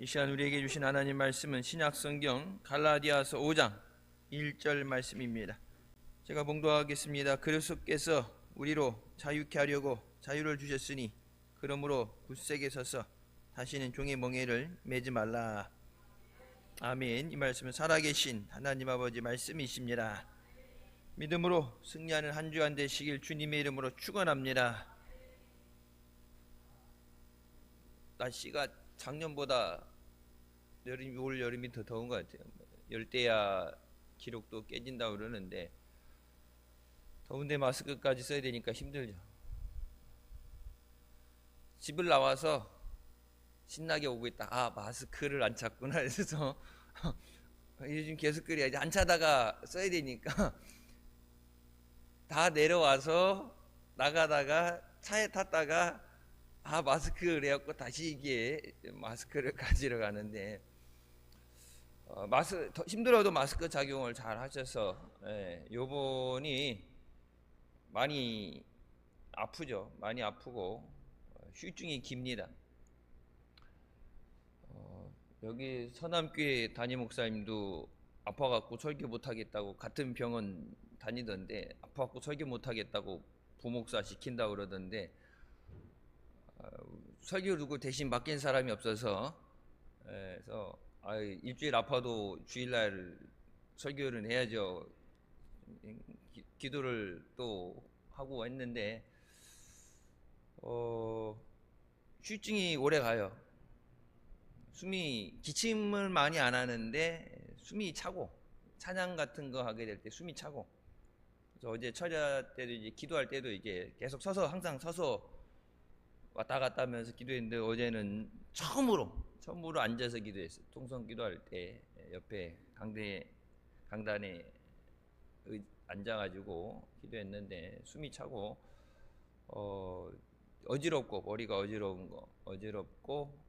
이 시간 우리에게 주신 하나님 말씀은 신약성경 갈라디아서 5장 1절 말씀입니다. 제가 봉독하겠습니다. 그리스도께서 우리로 자유케 하려고 자유를 주셨으니 그러므로 굳세게 서서 다시는 종의 멍에를 매지 말라. 아멘. 이 말씀은 살아계신 하나님 아버지 말씀이십니다. 믿음으로 승리하는 한 주 한 되시길 주님의 이름으로 축원합니다. 날씨가 작년보다 올 여름이 더 더운 것 같아요. 열대야 기록도 깨진다고 그러는데 더운데 마스크까지 써야 되니까 힘들죠. 집을 나와서 신나게 오고 있다. 아, 마스크를 안 찼구나. 그래서 요즘 계속 그래야지. 안 차다가 써야 되니까 다 내려와서 나가다가 차에 탔다가 마스크를 해갖고 다시 이게 마스크를 가지러 가는데 더 힘들어도 마스크 착용을 잘 하셔서 요번이 많이 아프죠. 많이 아프고 후유증이 깁니다. 여기 서남교회 담임 목사님도 아파갖고 설교 못하겠다고 같은 병원 다니던데 아파갖고 설교 못하겠다고 부목사 시킨다고 그러던데 설교 누구 대신 맡긴 사람이 없어서 그래서 일주일 아파도 주일날 설교를 해야죠. 기도를 또 하고 했는데 후유증이 오래 가요. 기침을 많이 안 하는데 숨이 차고 찬양 같은 거 하게 될 때 숨이 차고. 그래서 어제 철야 때도 이제 기도할 때도 이제 계속 항상 서서 왔다 갔다 하면서 기도했는데 어제는 처음으로 앉아서 기도했어요. 통성 기도할 때 옆에 강단에 앉아가지고 기도했는데 숨이 차고 어지럽고 머리가 어지럽고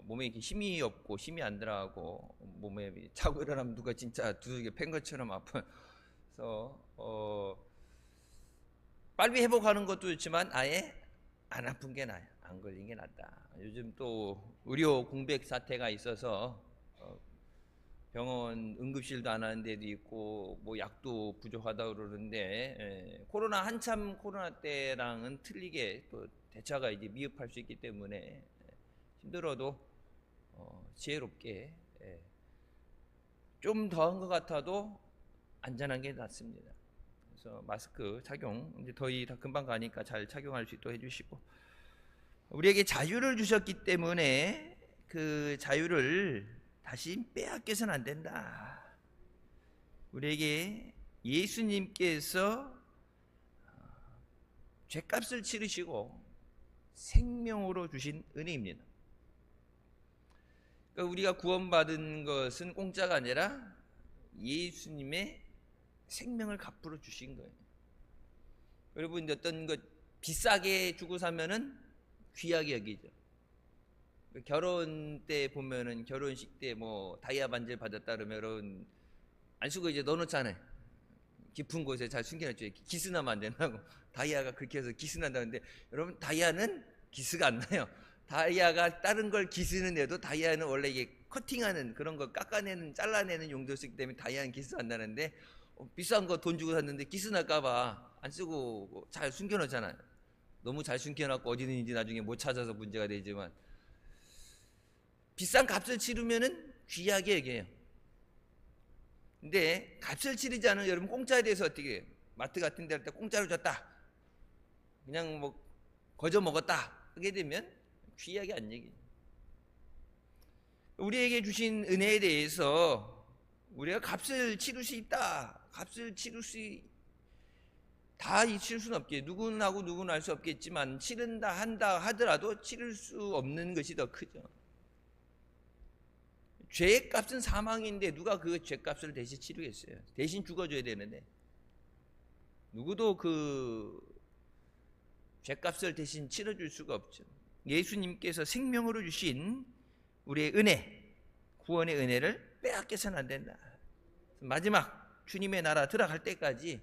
몸에 이렇게 힘이 없고 힘이 안 들어가고 몸에 자고 일어나면 누가 진짜 두들겨 팬 것처럼 아픈. 그래서 빨리 회복하는 것도 좋지만 아예 안 아픈 게 나아요. 안 걸린 게 낫다. 요즘 또 의료 공백 사태가 있어서 병원 응급실도 안 하는 데도 있고 뭐 약도 부족하다고 그러는데 한참 코로나 때랑은 틀리게 또 대처가 이제 미흡할 수 있기 때문에 힘들어도 지혜롭게 좀 더한 것 같아도 안전한 게 낫습니다. 그래서 마스크 착용 이제 다 금방 가니까 잘 착용할 수 있도록 해주시고, 우리에게 자유를 주셨기 때문에 그 자유를 다시 빼앗겨서는 안 된다. 우리에게 예수님께서 죄값을 치르시고 생명으로 주신 은혜입니다. 그러니까 우리가 구원받은 것은 공짜가 아니라 예수님의 생명을 값으로 주신 거예요. 여러분 어떤 것 비싸게 주고 사면은 귀하게 여기죠. 결혼 때 보면은 결혼식 때 뭐 다이아 반지를 받았다 그러면 여러분 안 쓰고 이제 넣어놓잖아요. 깊은 곳에 잘 숨겨놨죠. 기스나면 안 된다고. 다이아가 그렇게 해서 기스난다는데 여러분 다이아는 기스가 안 나요. 다이아가 다른 걸 기스는 애도 다이아는 원래 이게 커팅하는 그런 거 깎아내는 잘라내는 용도였기 때문에 다이아는 기스 안 나는데 비싼 거 돈 주고 샀는데 기스 날까봐 안 쓰고 잘 숨겨놓잖아요. 너무 잘 숨겨놨고 어디 있는지 나중에 못 찾아서 문제가 되지만 비싼 값을 치르면은 귀하게 여겨요. 근데 값을 치르지 않은 여러분 공짜에 대해서 어떻게 해요? 마트 같은 데 할 때 공짜로 줬다. 그냥 뭐 거저 먹었다. 하게 되면 귀하게 안 여겨요. 우리에게 주신 은혜에 대해서 우리가 값을 치를 수 있다. 값을 치를 수 다 치를 수는 없겠죠. 누구는 알 수 없겠지만 치른다 한다 하더라도 치를 수 없는 것이 더 크죠. 죄의 값은 사망인데 누가 그 죄값을 대신 치르겠어요? 대신 죽어줘야 되는데 누구도 그 죄값을 대신 치러줄 수가 없죠. 예수님께서 생명으로 주신 우리의 은혜, 구원의 은혜를 빼앗겨서는 안 된다. 마지막 주님의 나라 들어갈 때까지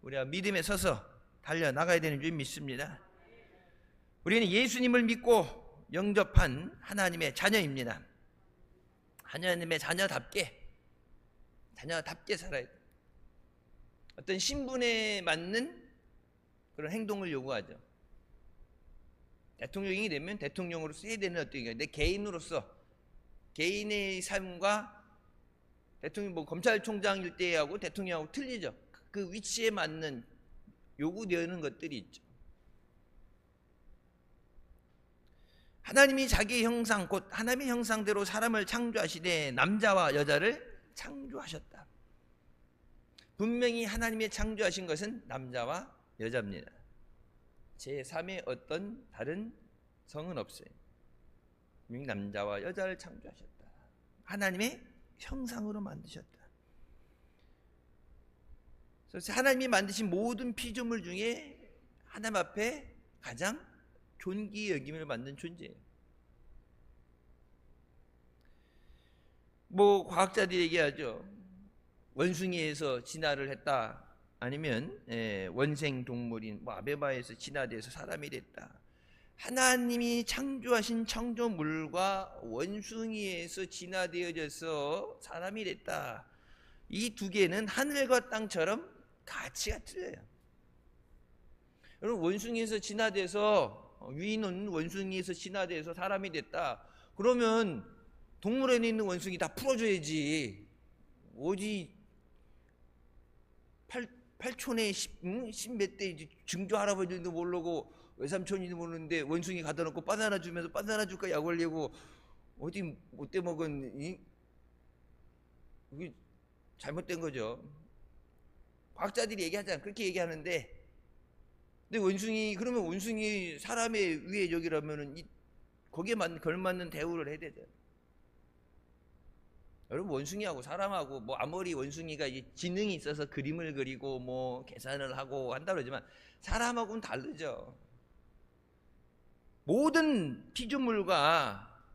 우리가 믿음에 서서 달려나가야 되는 줄 믿습니다. 우리는 예수님을 믿고 영접한 하나님의 자녀입니다. 하나님의 자녀답게 살아야 돼. 어떤 신분에 맞는 그런 행동을 요구하죠. 대통령이 되면 대통령으로서 해야 되는 어떤 내 개인으로서 개인의 삶과 대통령 검찰총장일 때하고 대통령하고 틀리죠. 그 위치에 맞는 요구되는 것들이 있죠. 하나님이 자기의 형상 곧 하나님의 형상대로 사람을 창조하시되 남자와 여자를 창조하셨다. 분명히 하나님의 창조하신 것은 남자와 여자입니다. 제3의 어떤 다른 성은 없어요. 분명히 남자와 여자를 창조하셨다. 하나님의 형상으로 만드셨다. 그래서 하나님이 만드신 모든 피조물 중에 하나님 앞에 가장 존귀 여김을 받는 존재예요. 과학자들이 얘기하죠. 원숭이에서 진화를 했다. 아니면 원생 동물인 아메바에서 진화돼서 사람이 됐다. 하나님이 창조하신 창조물과 원숭이에서 진화되어져서 사람이 됐다. 이 두 개는 하늘과 땅처럼 가치가 틀려요. 여러분, 원숭이에서 진화돼서 유인은 원숭이에서 진화돼서 사람이 됐다. 그러면 동물원에 있는 원숭이 다 풀어줘야지. 어디 팔촌에 십몇 대 증조 할아버지도 모르고 외삼촌이도 모르는데 원숭이 가다 놓고 바나나 주면서 바나나 줄까 약 올리고 어디 못돼 먹은 이게 잘못된 거죠. 과학자들이 얘기하잖아. 그렇게 얘기하는데 근데 그러면 원숭이 사람의 위에 적이라면은 거기에 걸맞는 대우를 해야 되죠. 여러분, 원숭이하고 사람하고 아무리 원숭이가 지능이 있어서 그림을 그리고 계산을 하고 한다 그러지만 사람하고는 다르죠. 모든 피조물과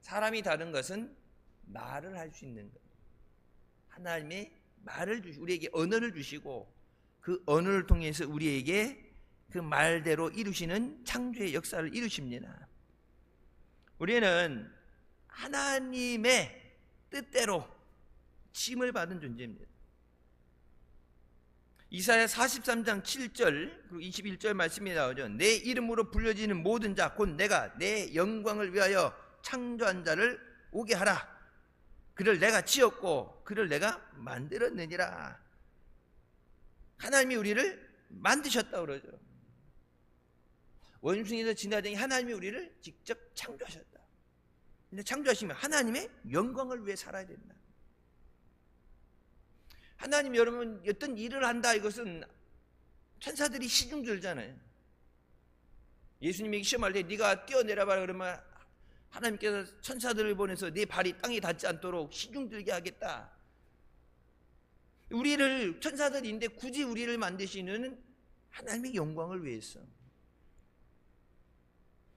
사람이 다른 것은 말을 할 수 있는 거예요. 하나님의 우리에게 언어를 주시고 그 언어를 통해서 우리에게 그 말대로 이루시는 창조의 역사를 이루십니다. 우리는 하나님의 뜻대로 침을 받은 존재입니다. 이사야 43장 7절 그리고 21절 말씀이 나오죠. 내 이름으로 불려지는 모든 자 곧 내가 내 영광을 위하여 창조한 자를 오게 하라. 그를 내가 지었고 그를 내가 만들었느니라. 하나님이 우리를 만드셨다고 그러죠. 원숭이에서 진화된 하나님이 우리를 직접 창조하셨다. 근데 창조하시면 하나님의 영광을 위해 살아야 된다. 하나님, 여러분, 어떤 일을 한다 이것은 천사들이 시중 들잖아요. 예수님이 시험할 때 네가 뛰어내려봐라 그러면 하나님께서 천사들을 보내서 네 발이 땅에 닿지 않도록 시중 들게 하겠다. 우리를 천사들인데 굳이 우리를 만드시는 하나님의 영광을 위해서.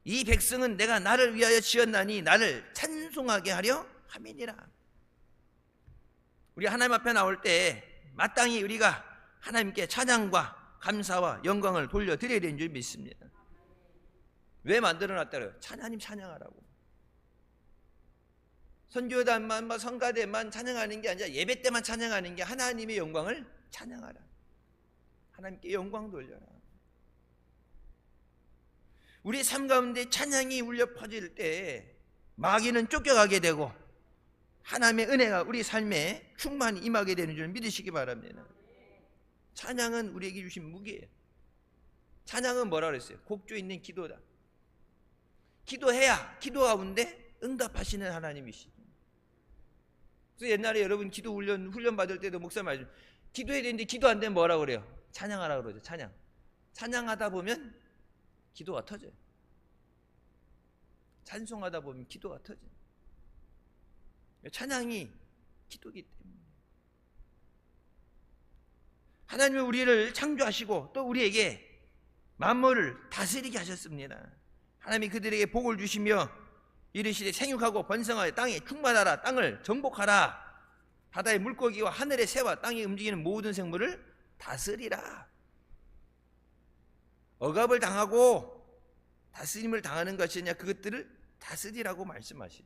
이 백성은 내가 나를 위하여 지었나니 나를 찬송하게 하려 함이니라. 우리 하나님 앞에 나올 때 마땅히 우리가 하나님께 찬양과 감사와 영광을 돌려드려야 되는 줄 믿습니다. 왜 만들어놨다 그래요? 하나님 찬양하라고. 선교단만 성가대만 찬양하는 게 아니라 예배 때만 찬양하는 게 하나님의 영광을 찬양하라. 하나님께 영광 돌려라. 우리 삶 가운데 찬양이 울려 퍼질 때 마귀는 쫓겨가게 되고 하나님의 은혜가 우리 삶에 충만히 임하게 되는 줄 믿으시기 바랍니다. 찬양은 우리에게 주신 무기예요. 찬양은 뭐라 그랬어요? 곡조 있는 기도다. 기도해야 기도 가운데 응답하시는 하나님이시죠. 그래서 옛날에 여러분 기도 훈련 받을 때도 목사 말씀 기도해야 되는데 기도 안 되면 뭐라 그래요? 찬양하라 그러죠. 찬양하다 보면 기도가 터져요. 찬송하다 보면 기도가 터져요. 찬양이 기도기 때문에. 하나님은 우리를 창조하시고 또 우리에게 만물을 다스리게 하셨습니다. 하나님이 그들에게 복을 주시며 이르시되 생육하고 번성하여 땅에 충만하라. 땅을 정복하라. 바다의 물고기와 하늘의 새와 땅에 움직이는 모든 생물을 다스리라. 억압을 당하고 다스림을 당하는 것이냐, 그것들을 다스리라고 말씀하시죠.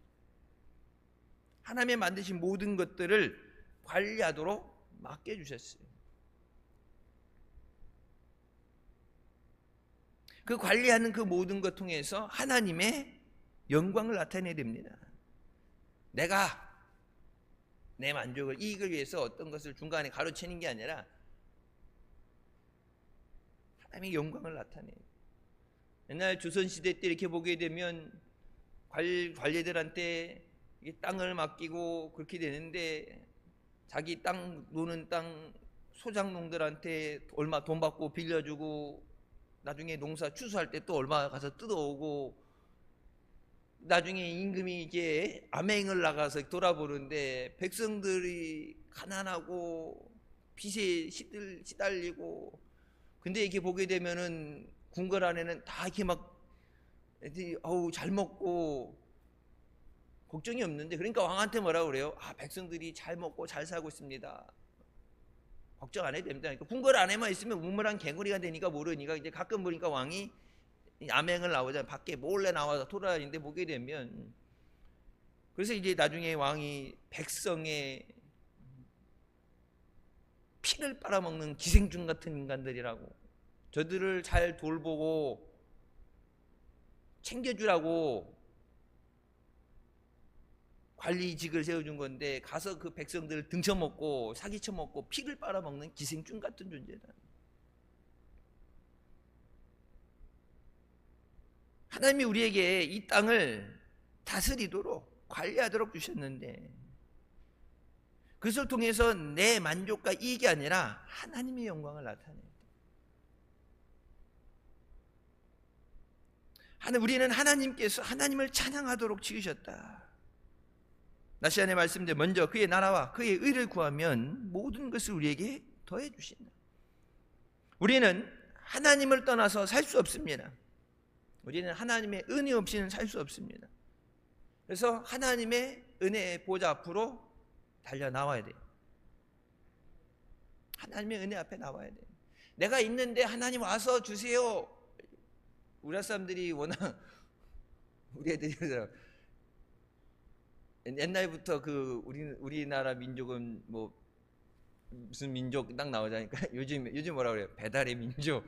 하나님의 만드신 모든 것들을 관리하도록 맡겨주셨어요. 그 관리하는 그 모든 것 통해서 하나님의 영광을 나타내야 됩니다. 내가 내 만족을, 이익을 위해서 어떤 것을 중간에 가로채는 게 아니라 하나님의 영광을 나타내요. 옛날 조선시대 때 이렇게 보게 되면 관리들한테 땅을 맡기고 그렇게 되는데, 자기 땅, 노는 땅 소작농들한테 얼마 돈 받고 빌려주고, 나중에 농사 추수할 때 또 얼마 가서 뜯어오고, 나중에 임금이 이제 암행을 나가서 돌아보는데 백성들이 가난하고 빚에 시달리고, 근데 이렇게 보게 되면은 궁궐 안에는 다 이렇게 막 애들이 잘 먹고 걱정이 없는데, 그러니까 왕한테 뭐라고 그래요? 백성들이 잘 먹고 잘 살고 있습니다, 걱정 안 해도 됩니다. 그러니까 궁궐 안에만 있으면 우물한 개구리가 되니까 모르니까, 이제 가끔 보니까 왕이 암행을 나오잖아요. 밖에 몰래 나와서 돌아다니는데 보게 되면, 그래서 이제 나중에 왕이 백성의 피를 빨아먹는 기생충 같은 인간들이라고, 저들을 잘 돌보고 챙겨주라고 관리직을 세워준 건데, 가서 그 백성들을 등쳐먹고 사기쳐먹고 피를 빨아먹는 기생충 같은 존재다. 하나님이 우리에게 이 땅을 다스리도록 관리하도록 주셨는데, 그것을 통해서 내 만족과 이익이 아니라 하나님의 영광을 나타내요. 우리는 하나님께서 하나님을 찬양하도록 지으셨다. 낮 시간에 말씀드린 먼저 그의 나라와 그의 의를 구하면 모든 것을 우리에게 더해 주신다. 우리는 하나님을 떠나서 살 수 없습니다. 우리는 하나님의 은혜 없이는 살 수 없습니다. 그래서 하나님의 은혜의 보좌 앞으로 달려 나와야 돼요. 하나님의 은혜 앞에 나와야 돼요. 내가 있는데 하나님 와서 주세요. 우리 사람들이 워낙, 우리 애들이 옛날부터 그 우리나라 민족은 뭐 무슨 민족 딱 나오자니까 요즘 뭐라 그래요? 배달의 민족.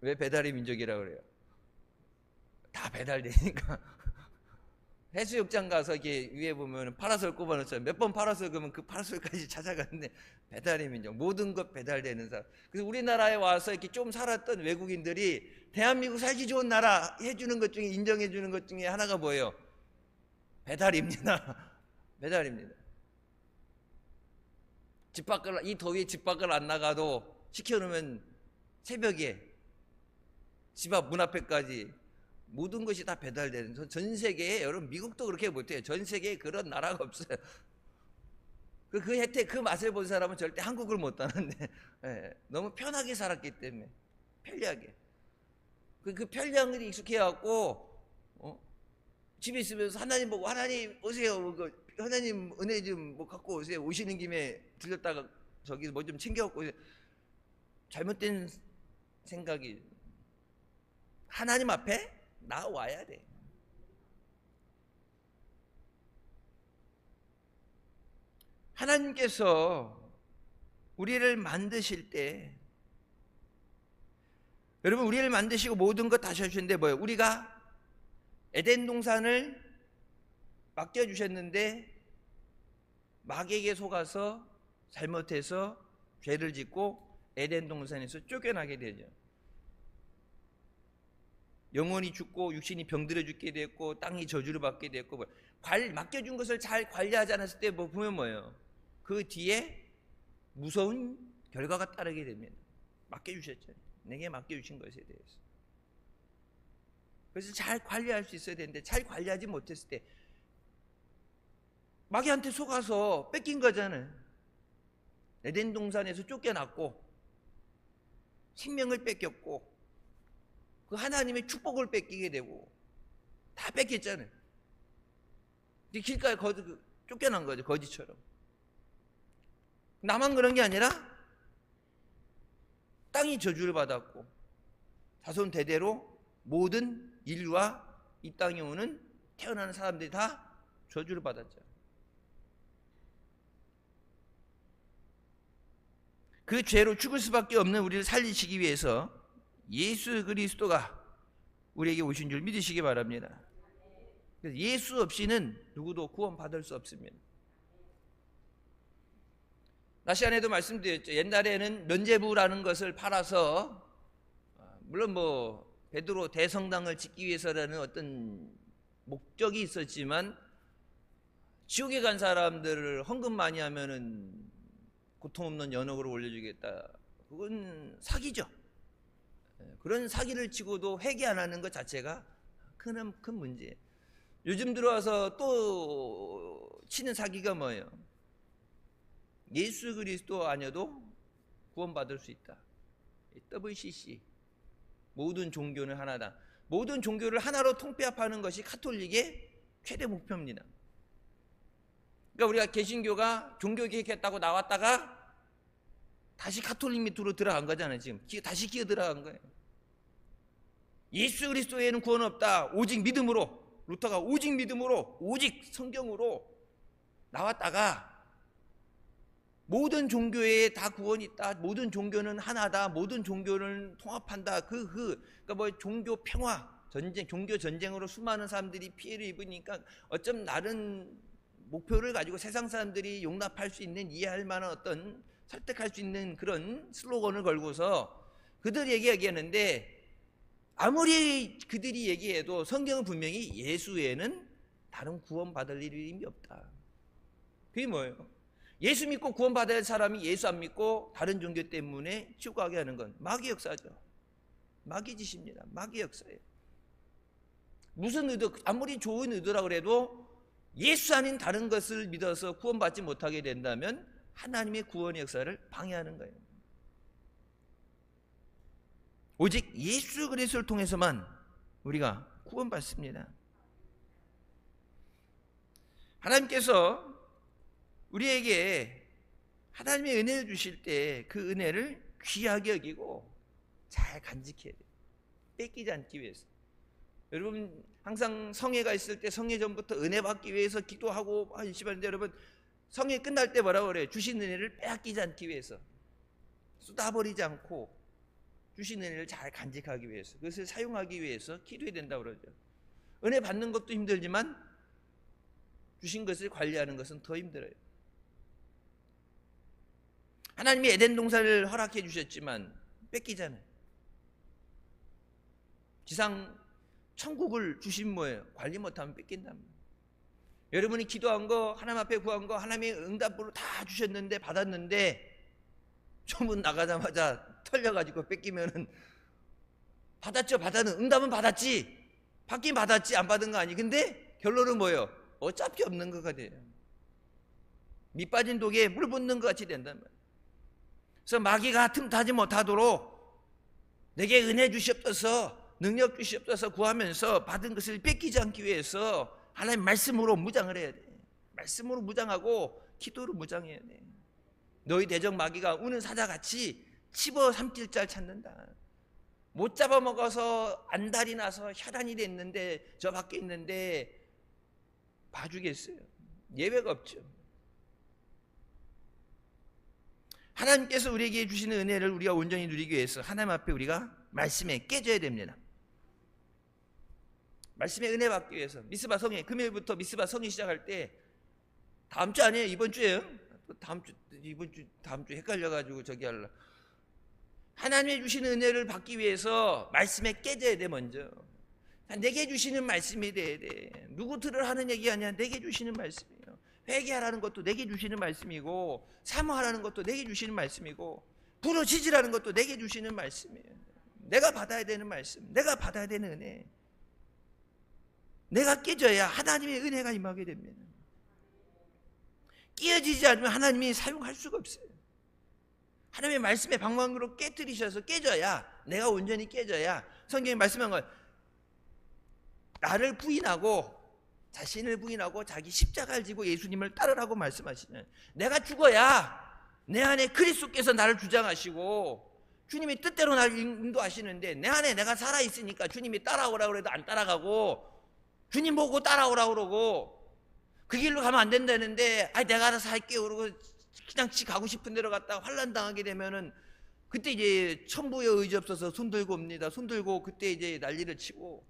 왜 배달의 민족이라 그래요? 다 배달되니까. 해수욕장 가서 이게 위에 보면 파라솔 꼽아놓잖아요. 몇 번 파라솔 그러면 그 파라솔까지 찾아가는데, 배달의 민족, 모든 것 배달되는 사람. 그래서 우리나라에 와서 이렇게 좀 살았던 외국인들이 대한민국 살기 좋은 나라 해주는 것 중에, 인정해주는 것 중에 하나가 뭐예요? 배달입니다. 배달입니다. 이 더위에 집 밖을 안 나가도 시켜놓으면 새벽에 집 앞 문 앞에까지 모든 것이 다 배달되는, 전 세계에, 여러분 미국도 그렇게 못해요. 전 세계에 그런 나라가 없어요. 그 혜택, 그 맛을 본 사람은 절대 한국을 못 따는데, 너무 편하게 살았기 때문에, 편리하게. 그 편리함이 익숙해갖고, 집에 있으면서 하나님 보고, 하나님 오세요, 하나님 은혜 좀 뭐 갖고 오세요, 오시는 김에 들렸다가 저기 뭐 좀 챙겨갖고 오세요. 잘못된 생각이, 하나님 앞에 나와야 돼. 하나님께서 우리를 만드실 때, 여러분 우리를 만드시고 모든 것 다 하셨는데 뭐예요? 우리가 에덴 동산을 맡겨주셨는데 마귀에게 속아서 잘못해서 죄를 짓고 에덴 동산에서 쫓겨나게 되죠. 영혼이 죽고 육신이 병들어 죽게 됐고 땅이 저주를 받게 됐고, 맡겨준 것을 잘 관리하지 않았을 때 보면 뭐예요? 그 뒤에 무서운 결과가 따르게 됩니다. 맡겨주셨잖아요. 내게 맡겨주신 것에 대해서. 그래서 잘 관리할 수 있어야 되는데 잘 관리하지 못했을 때 마귀한테 속아서 뺏긴 거잖아요. 에덴 동산에서 쫓겨났고 생명을 뺏겼고 그 하나님의 축복을 뺏기게 되고 다 뺏겼잖아요. 길가에 쫓겨난 거죠, 거지처럼. 나만 그런 게 아니라 땅이 저주를 받았고 자손 대대로 모든 인류와 이 땅에 오는 태어나는 사람들이 다 저주를 받았죠. 그 죄로 죽을 수밖에 없는 우리를 살리시기 위해서 예수 그리스도가 우리에게 오신 줄 믿으시기 바랍니다. 그래서 예수 없이는 누구도 구원받을 수 없습니다. 낮 시간에도 말씀드렸죠. 옛날에는 면죄부라는 것을 팔아서, 물론 뭐 베드로 대성당을 짓기 위해서라는 어떤 목적이 있었지만, 지옥에 간 사람들을 헌금 많이 하면은 고통 없는 연옥으로 올려주겠다. 그건 사기죠. 그런 사기를 치고도 회개 안 하는 것 자체가 큰 문제예요. 요즘 들어와서 또 치는 사기가 뭐예요? 예수 그리스도 아니어도 구원받을 수 있다. WCC, 모든 종교는 하나다. 모든 종교를 하나로 통폐합하는 것이 가톨릭의 최대 목표입니다. 그러니까 우리가 개신교가 종교개혁했다고 나왔다가 다시 가톨릭 밑으로 들어간 거잖아요. 지금 다시 기어 들어간 거예요. 예수 그리스도에는 구원 없다. 오직 믿음으로, 루터가 오직 믿음으로, 오직 성경으로 나왔다가 모든 종교에 다 구원이 있다. 모든 종교는 하나다. 모든 종교는 통합한다. 그러니까 뭐 종교 평화, 전쟁, 종교 전쟁으로 수많은 사람들이 피해를 입으니까 어쩜 다른 목표를 가지고 세상 사람들이 용납할 수 있는, 이해할 만한 어떤 설득할 수 있는 그런 슬로건을 걸고서 그들이 얘기하는데, 아무리 그들이 얘기해도 성경은 분명히 예수 외에는 다른 구원받을 이름이 없다. 그게 뭐예요? 예수 믿고 구원받아야 할 사람이 예수 안 믿고 다른 종교 때문에 지옥 가게 하는 건 마귀 역사죠. 마귀 짓입니다. 마귀 역사예요. 무슨 의도, 아무리 좋은 의도라 그래도 예수 아닌 다른 것을 믿어서 구원받지 못하게 된다면 하나님의 구원의 역사를 방해하는 거예요. 오직 예수 그리스도를 통해서만 우리가 구원받습니다. 하나님께서 우리에게 하나님의 은혜를 주실 때 그 은혜를 귀하게 여기고 잘 간직해야 돼요. 뺏기지 않기 위해서. 여러분 항상 성회가 있을 때 성회 전부터 은혜 받기 위해서 기도하고 열심히 여러분 성회 끝날 때 뭐라고 그래요? 주신 은혜를 빼앗기지 않기 위해서, 쏟아버리지 않고 주신 은혜를 잘 간직하기 위해서, 그것을 사용하기 위해서 기도해야 된다고 그러죠. 은혜 받는 것도 힘들지만 주신 것을 관리하는 것은 더 힘들어요. 하나님이 에덴 동산을 허락해 주셨지만 뺏기잖아요. 지상 천국을 주신 뭐예요? 관리 못하면 뺏긴단 말이에요. 여러분이 기도한 거, 하나님 앞에 구한 거 하나님의 응답으로 다 주셨는데, 받았는데 조문 나가자마자 털려가지고 뺏기면은, 받았죠. 받았는 응답은 받았지, 받긴 받았지, 안 받은 거 아니. 근데 결론은 뭐예요? 어차피 없는 거가 돼요. 밑 빠진 독에 물 붓는 것 같이 된단 말이에요. 그래서 마귀가 틈타지 못하도록 내게 은혜 주시옵소서, 능력 주시옵소서 구하면서 받은 것을 뺏기지 않기 위해서 하나님 말씀으로 무장을 해야 돼. 말씀으로 무장하고 기도로 무장해야 돼. 너희 대적 마귀가 우는 사자같이 집어 삼킬 자를 찾는다. 못 잡아먹어서 안달이 나서 혈안이 됐는데, 저 밖에 있는데 봐주겠어요? 예외가 없죠. 하나님께서 우리에게 주시는 은혜를 우리가 온전히 누리기 위해서 하나님 앞에 우리가 말씀에 깨져야 됩니다. 말씀에 은혜 받기 위해서 미스바 성회, 금요일부터 미스바 성회 시작할 때, 다음 주 아니에요? 이번 주예요? 다음 주 헷갈려가지고 저기 하려. 하나님이 주시는 은혜를 받기 위해서 말씀에 깨져야 돼. 먼저 내게 주시는 말씀이 돼야 돼. 누구 들으라 하는 얘기 아니야. 내게 주시는 말씀이에요. 회개하라는 것도 내게 주시는 말씀이고, 사모하라는 것도 내게 주시는 말씀이고, 부르짖으라는 것도 내게 주시는 말씀이에요. 내가 받아야 되는 말씀, 내가 받아야 되는 은혜. 내가 깨져야 하나님의 은혜가 임하게 됩니다. 깨어지지 않으면 하나님이 사용할 수가 없어요. 하나님의 말씀의 방망이로 깨뜨리셔서 깨져야, 내가 온전히 깨져야, 성경에 말씀한 건 나를 부인하고, 자신을 부인하고 자기 십자가를 지고 예수님을 따르라고 말씀하시는, 내가 죽어야 내 안에 그리스도께서 나를 주장하시고 주님이 뜻대로 나를 인도하시는데, 내 안에 내가 살아있으니까 주님이 따라오라고 해도 안 따라가고, 주님 보고 따라오라고 그러고, 그 길로 가면 안 된다는데 내가 알아서 할게요 그러고 그냥 지 가고 싶은 데로 갔다가 환난 당하게 되면은 그때 이제 천부의 의지 없어서 손 들고 옵니다. 손 들고 그때 이제 난리를 치고,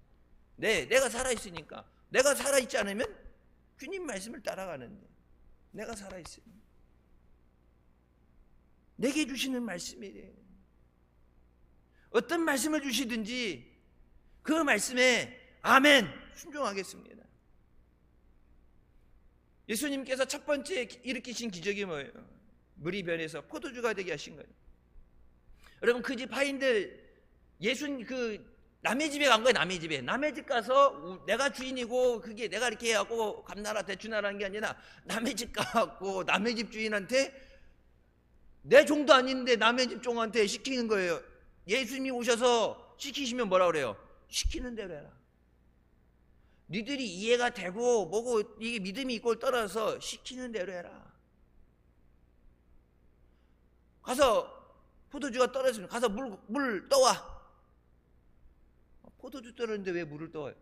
내가 살아있으니까. 내가 살아있지 않으면 주님 말씀을 따라가는데, 내가 살아있으니 내게 주시는 말씀이래. 어떤 말씀을 주시든지 그 말씀에 아멘 순종하겠습니다. 예수님께서 첫 번째 일으키신 기적이 뭐예요? 물이 변해서 포도주가 되게 하신 거예요. 여러분, 그 집 하인들, 예수님 남의 집에 간 거예요. 남의 집 가서 내가 주인이고 그게 내가 이렇게 해갖고 감나라 대추나라는 게 아니라 남의 집 가갖고 남의 집 주인한테, 내 종도 아닌데 남의 집 종한테 시키는 거예요. 예수님이 오셔서 시키시면 뭐라 그래요? 시키는 대로 해라. 니들이 이해가 되고 뭐고 이게 믿음이 있고 떨어서 시키는 대로 해라. 가서 포도주가 떨어지면 가서 물 떠와. 포도주 떨어지는데 왜 물을 떠와요?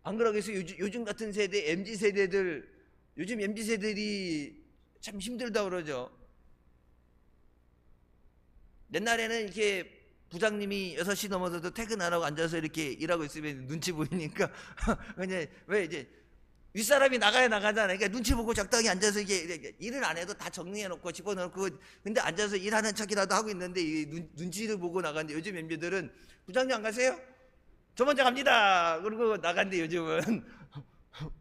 안 그러겠어요? 요즘 같은 세대, MZ세대들, 요즘 MZ세대들이 참 힘들다 그러죠. 옛날에는 이렇게 부장님이 6시 넘어서도 퇴근 안 하고 앉아서 이렇게 일하고 있으면 눈치 보이니까 그냥 왜 이제 윗사람이 나가잖아요. 그러니까 눈치 보고 적당히 앉아서 이게 일을 안 해도 다 정리해 놓고 집어넣고, 근데 앉아서 일하는 척이라도 하고 있는데 눈치를 보고 나가는데, 요즘 멤버들은 부장님 안 가세요? 저 먼저 갑니다. 그러고 나간대 요즘은.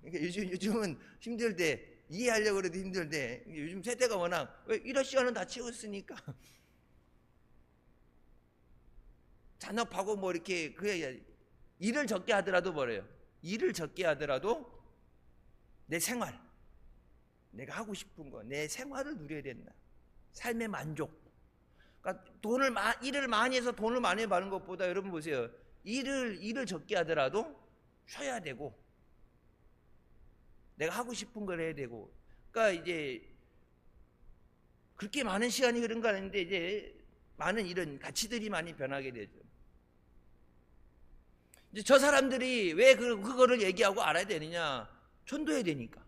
그러니까 요즘은 힘들대. 이해하려고 해도 힘들대. 요즘 세대가 워낙 왜 일할 시간은 다 채웠으니까. 잔업하고 뭐 이렇게 일을 적게 하더라도 뭐래요? 일을 적게 하더라도 내 생활, 내가 하고 싶은 거, 내 생활을 누려야 된다. 삶의 만족. 그러니까 일을 많이 해서 돈을 많이 버는 것보다, 여러분 보세요. 일을 적게 하더라도 쉬어야 되고, 내가 하고 싶은 걸 해야 되고. 그러니까 이제 그렇게 많은 시간이 흐른 거 아닌데, 이제 많은 이런 가치들이 많이 변하게 되죠. 이제 저 사람들이 왜 그거를 얘기하고 알아야 되느냐? 전도해야 되니까.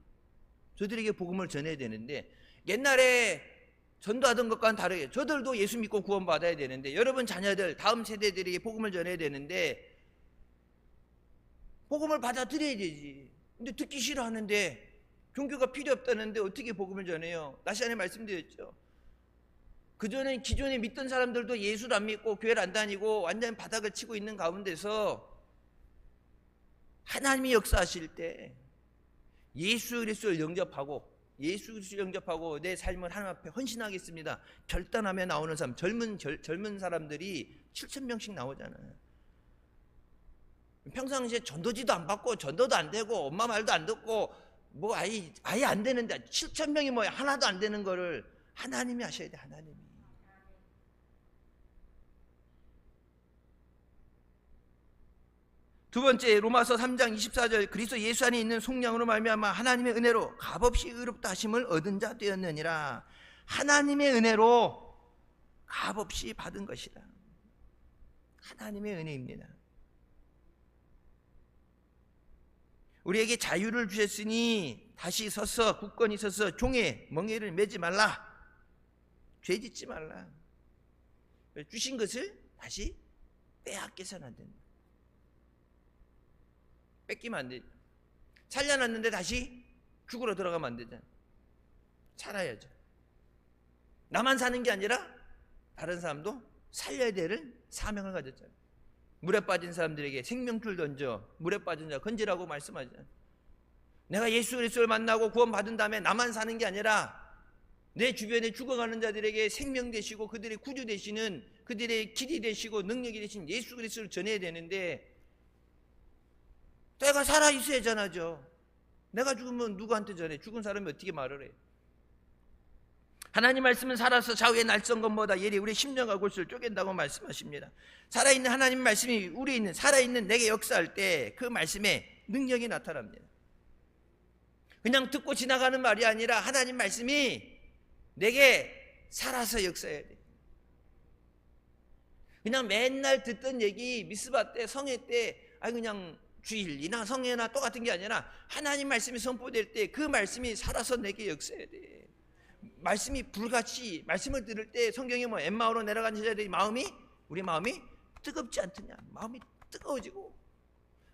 저들에게 복음을 전해야 되는데, 옛날에 전도하던 것과는 다르게 저들도 예수 믿고 구원받아야 되는데, 여러분 자녀들, 다음 세대들에게 복음을 전해야 되는데 복음을 받아들여야 되지. 근데 듣기 싫어하는데, 종교가 필요 없다는데 어떻게 복음을 전해요? 다시 한번 말씀드렸죠. 그전에 기존에 믿던 사람들도 예수를 안 믿고 교회를 안 다니고 완전 바닥을 치고 있는 가운데서 하나님이 역사하실 때 예수 그리스도를 영접하고 내 삶을 하나님 앞에 헌신하겠습니다, 결단하며 나오는 사람, 젊은 사람들이 7,000명씩 나오잖아요. 평상시에 전도지도 안 받고 전도도 안 되고 엄마 말도 안 듣고 뭐 아예 안 되는데 7,000명이 뭐야, 하나도 안 되는 거를 하나님이 하셔야 돼. 하나님이. 두 번째, 로마서 3장 24절, 그리스도 예수 안에 있는 속량으로 말미암아 하나님의 은혜로 값없이 의롭다 하심을 얻은 자 되었느니라. 하나님의 은혜로 값없이 받은 것이다. 하나님의 은혜입니다. 우리에게 자유를 주셨으니 다시 서서 굳건히 서서 종의 멍에를 매지 말라. 죄짓지 말라. 주신 것을 다시 빼앗겨서는 안 된다. 뺏기면 안 되죠. 살려놨는데 다시 죽으러 들어가면 안 되잖아요. 살아야죠. 나만 사는 게 아니라 다른 사람도 살려야 될 사명을 가졌잖아요. 물에 빠진 사람들에게 생명줄 던져 물에 빠진 자 건지라고 말씀하잖아요. 내가 예수 그리스도를 만나고 구원받은 다음에 나만 사는 게 아니라 내 주변에 죽어가는 자들에게 생명 되시고 그들의 구주 되시는, 그들의 길이 되시고 능력이 되신 예수 그리스도를 전해야 되는데, 내가 살아있어야 전하죠. 내가 죽으면 누구한테 전해? 죽은 사람이 어떻게 말을 해? 하나님 말씀은 살아서 좌우의 날선 것보다 예리 우리 심령과 골수를 쪼갠다고 말씀하십니다. 살아있는 하나님 말씀이 우리에 있는, 살아있는 내게 역사할 때 그 말씀에 능력이 나타납니다. 그냥 듣고 지나가는 말이 아니라 하나님 말씀이 내게 살아서 역사해야 돼. 그냥 맨날 듣던 얘기, 미스바 때, 성회 때, 그냥 주일이나 성회나 똑같은 게 아니라 하나님 말씀이 선포될 때 그 말씀이 살아서 내게 역사해야 돼. 말씀이 불같이 말씀을 들을 때 성경에 뭐 엠마오로 내려간 제자들의 마음이 우리 마음이 뜨겁지 않더냐. 마음이 뜨거워지고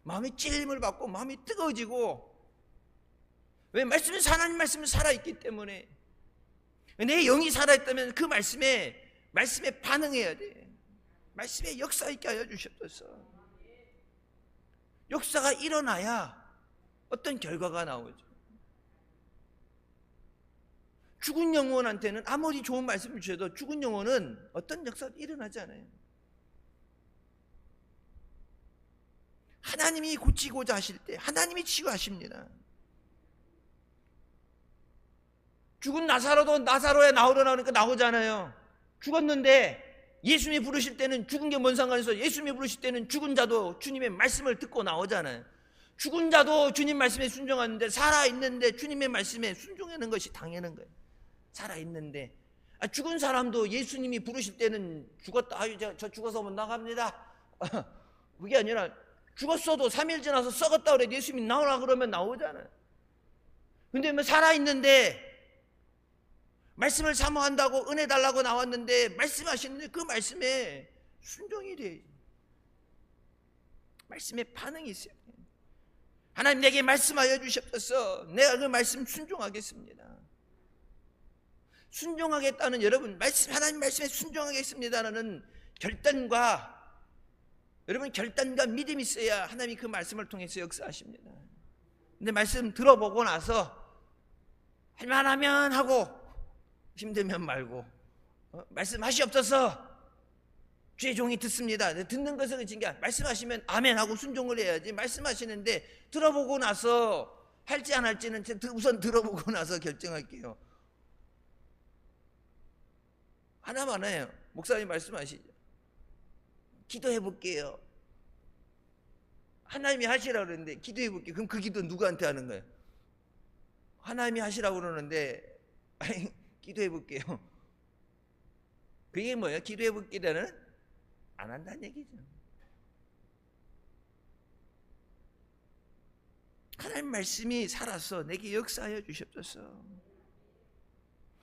마음이 찔림을 받고 마음이 뜨거워지고 왜 말씀은 하나님 말씀은 살아있기 때문에 내 영이 살아있다면 그 말씀에 반응해야 돼. 말씀에 역사 있게 하여 주셨소서. 역사가 일어나야 어떤 결과가 나오죠. 죽은 영혼한테는 아무리 좋은 말씀을 주셔도 죽은 영혼은 어떤 역사도 일어나지 않아요. 하나님이 고치고자 하실 때 하나님이 치유하십니다. 죽은 나사로에 나오러 나오니까 나오잖아요. 죽었는데 예수님이 부르실 때는 죽은 게 뭔 상관이 있어요. 예수님이 부르실 때는 죽은 자도 주님의 말씀을 듣고 나오잖아요. 죽은 자도 주님 말씀에 순종하는데 살아있는데 주님의 말씀에 순종하는 것이 당연한 거예요. 살아있는데 죽은 사람도 예수님이 부르실 때는 죽었다. 아유 저 죽어서 못 나갑니다. 그게 아니라 죽었어도 3일 지나서 썩었다 그래 예수님이 나오라 그러면 나오잖아요. 근데 뭐 살아있는데 말씀을 사모한다고 은혜 달라고 나왔는데 말씀하시는데 그 말씀에 순종이 돼. 말씀에 반응이 있어요. 하나님 내게 말씀하여 주셨어서 내가 그 말씀 순종하겠습니다. 순종하겠다는 여러분 하나님 말씀에 순종하겠습니다라는 결단과 믿음이 있어야 하나님이 그 말씀을 통해서 역사하십니다. 근데 말씀 들어보고 나서 할만하면 하고 힘들면 말고 말씀하시옵소서 주의 종이 듣습니다. 듣는 것은 그친 게 말씀하시면 아멘 하고 순종을 해야지. 말씀하시는데 들어보고 나서 할지 안 할지는 우선 들어보고 나서 결정할게요. 하나만 해요. 목사님 말씀하시죠. 기도해 볼게요. 하나님이 하시라고 그러는데 기도해 볼게요. 그럼 그 기도 누구한테 하는 거예요? 하나님이 하시라고 그러는데 아니 기도해 볼게요. 그게 뭐예요? 기도해 볼게라는 안 한다는 얘기죠. 하나님 말씀이 살아서 내게 역사하여 주셨소서.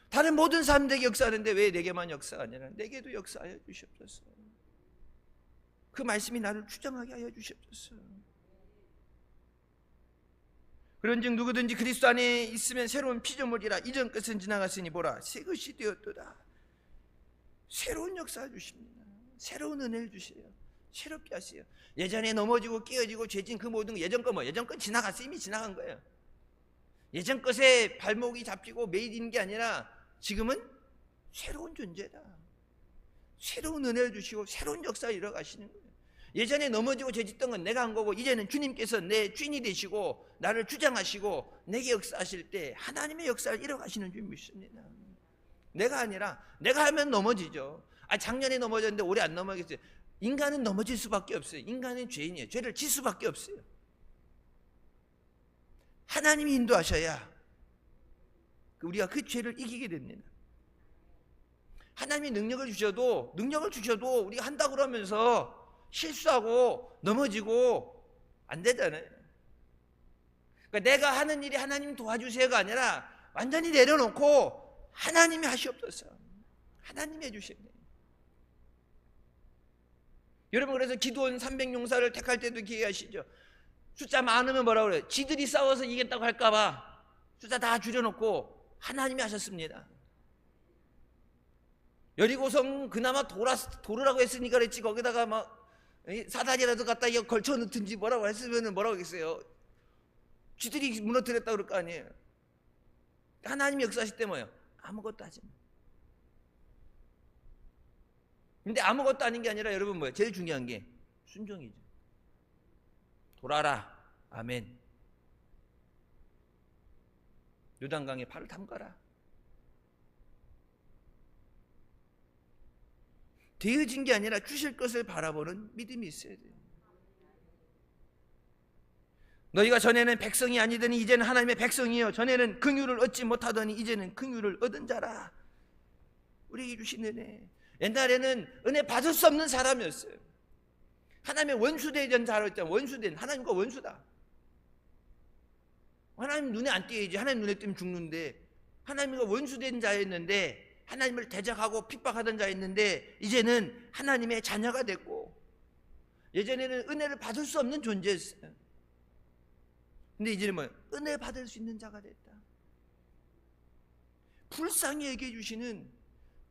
다른 모든 사람들에게 역사하는데 왜 내게만 역사가 아니라 내게도 역사하여 주셨소서. 그 말씀이 나를 주장하게 하여 주셨소서. 그런즉 누구든지 그리스도 안에 있으면 새로운 피조물이라 이전 것은 지나갔으니 보라 새 것이 되었도다. 새로운 역사 주십니다. 새로운 은혜를 주세요. 새롭게 하세요. 예전에 넘어지고 깨어지고 죄진 그 모든 예전 거 지나갔어요. 이미 지나간 거예요. 예전 것에 발목이 잡히고 매이는 게 아니라 지금은 새로운 존재다. 새로운 은혜를 주시고 새로운 역사를 이뤄가시는 거예요. 예전에 넘어지고 죄짓던 건 내가 한 거고 이제는 주님께서 내 주인이 되시고 나를 주장하시고 내게 역사하실 때 하나님의 역사를 이뤄가시는 줄 믿습니다. 내가 아니라 내가 하면 넘어지죠. 작년에 넘어졌는데 올해 안 넘어지겠어요. 인간은 넘어질 수밖에 없어요. 인간은 죄인이에요. 죄를 질 수밖에 없어요. 하나님이 인도하셔야 우리가 그 죄를 이기게 됩니다. 하나님이 능력을 주셔도 우리가 한다 그러면서 실수하고 넘어지고 안 되잖아요. 그러니까 내가 하는 일이 하나님 도와주세요가 아니라 완전히 내려놓고 하나님이 하시옵소서. 하나님이 해주셔야 돼요. 여러분 그래서 기드온 300용사를 택할 때도 기회하시죠. 숫자 많으면 뭐라고 그래요? 지들이 싸워서 이겼다고 할까봐 숫자 다 줄여놓고 하나님이 하셨습니다. 여리고성 그나마 도르라고 했으니까 그랬지 거기다가 막 사다리라도 갖다 걸쳐 넣든지 뭐라고 했으면 뭐라고 하겠어요. 쥐들이 무너뜨렸다 그럴 거 아니에요. 하나님이 역사하실 때 뭐예요? 아무것도 하지 마. 근데 아무것도 아닌 게 아니라 여러분 뭐예요? 제일 중요한 게 순종이죠. 돌아라. 아멘. 요단강에 발을 담가라. 되어진 게 아니라 주실 것을 바라보는 믿음이 있어야 돼요. 너희가 전에는 백성이 아니더니 이제는 하나님의 백성이요 전에는 긍휼을 얻지 못하더니 이제는 긍휼을 얻은 자라. 우리에게 주신 은혜. 옛날에는 은혜 받을 수 없는 사람이었어요. 하나님의 원수되던 자였잖아요. 원수된 하나님과 원수다. 하나님 눈에 안 띄어야지. 하나님 눈에 띄면 죽는데 하나님과 원수된 자였는데, 하나님을 대적하고 핍박하던 자였는데 이제는 하나님의 자녀가 됐고, 예전에는 은혜를 받을 수 없는 존재였어요. 근데 이제는 뭐 은혜 받을 수 있는 자가 됐다. 불쌍히 여겨주시는,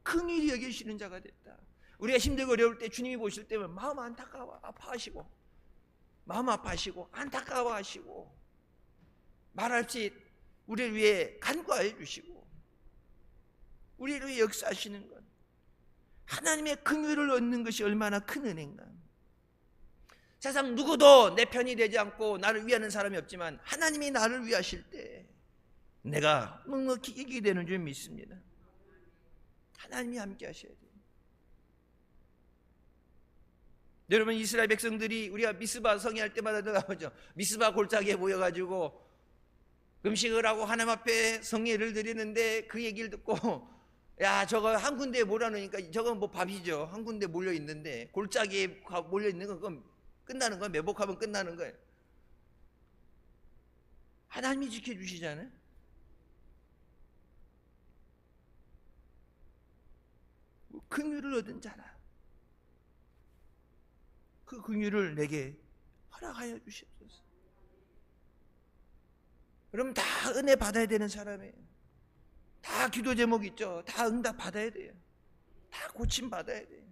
긍휼히 여겨주시는 자가 됐다. 우리가 힘들고 어려울 때 주님이 보실 때면 마음 아파하시고, 마음 아파하시고 안타까워하시고 말할 수 없이 우리를 위해 간구하여 주시고 우리를 위해 역사하시는 것, 하나님의 긍휼을 얻는 것이 얼마나 큰 은혜인가. 세상 누구도 내 편이 되지 않고 나를 위하는 사람이 없지만 하나님이 나를 위하실 때 내가 넉넉히 이기게 되는 줄 믿습니다. 하나님이 함께 하셔야 돼요. 여러분, 이스라엘 백성들이 우리가 미스바 성회할 때마다 나오죠. 미스바 골짜기에 모여가지고 음식을 하고 하나님 앞에 성례를 드리는데 그 얘기를 듣고, 야, 저거 한 군데에 몰아놓으니까 저건 뭐 밥이죠. 한 군데 몰려 있는데 골짜기에 몰려 있는 건 그건 끝나는 거예요. 매복하면 끝나는 거예요. 하나님이 지켜주시잖아요. 긍휼을 얻은 자라. 그 긍휼을 내게 허락하여 주시옵소서. 그럼 다 은혜 받아야 되는 사람이에요. 다 기도 제목 있죠. 다 응답 받아야 돼요. 다 고침 받아야 돼요.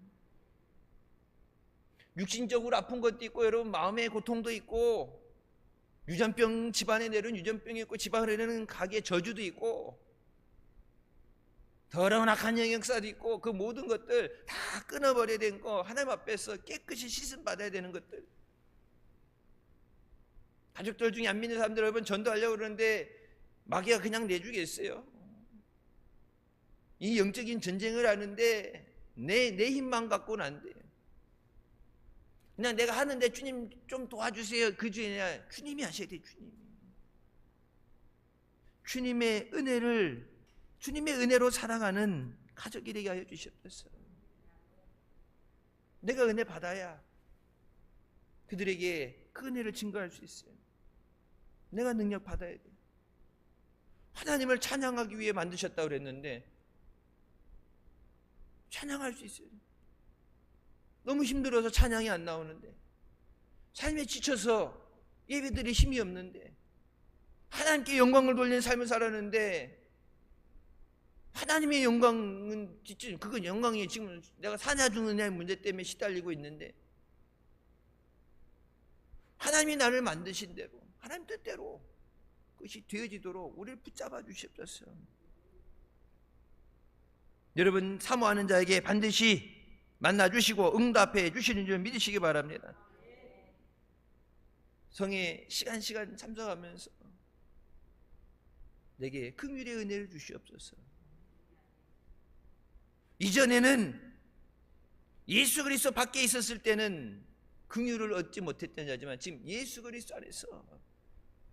육신적으로 아픈 것도 있고, 여러분 마음의 고통도 있고, 유전병, 집안에 내려온 유전병이 있고, 집안에 내려오는 가게의 저주도 있고, 더러운 악한 영역사도 있고, 그 모든 것들 다 끊어버려야 되는 거, 하나님 앞에서 깨끗이 씻음 받아야 되는 것들. 가족들 중에 안 믿는 사람들 여러분 전도하려고 그러는데 마귀가 그냥 내주겠어요? 이 영적인 전쟁을 하는데 내 힘만 갖고는 안 돼요. 그냥 내가 하는데 주님 좀 도와주세요, 그 주에 주님이 하셔야 돼요. 주님의 은혜로 살아가는 가족이 되게 하여 주시옵소서. 내가 은혜 받아야 그들에게 그 은혜를 증거할 수 있어요. 내가 능력 받아야 돼요. 하나님을 찬양하기 위해 만드셨다고 그랬는데 찬양할 수 있어요. 너무 힘들어서 찬양이 안 나오는데, 삶에 지쳐서 예배드릴 힘이 없는데, 하나님께 영광을 돌리는 삶을 살았는데, 하나님의 영광은 그건 영광이 지금 내가 사냐 죽느냐의 문제 때문에 시달리고 있는데, 하나님이 나를 만드신 대로 하나님 뜻대로 그것이 되어지도록 우리를 붙잡아 주시옵소서. 여러분, 사모하는 자에게 반드시 만나주시고 응답해 주시는 줄 믿으시기 바랍니다. 성에 시간 참석하면서 내게 긍휼의 은혜를 주시옵소서. 이전에는 예수 그리스도 밖에 있었을 때는 긍휼을 얻지 못했던 자지만 지금 예수 그리스도 안에서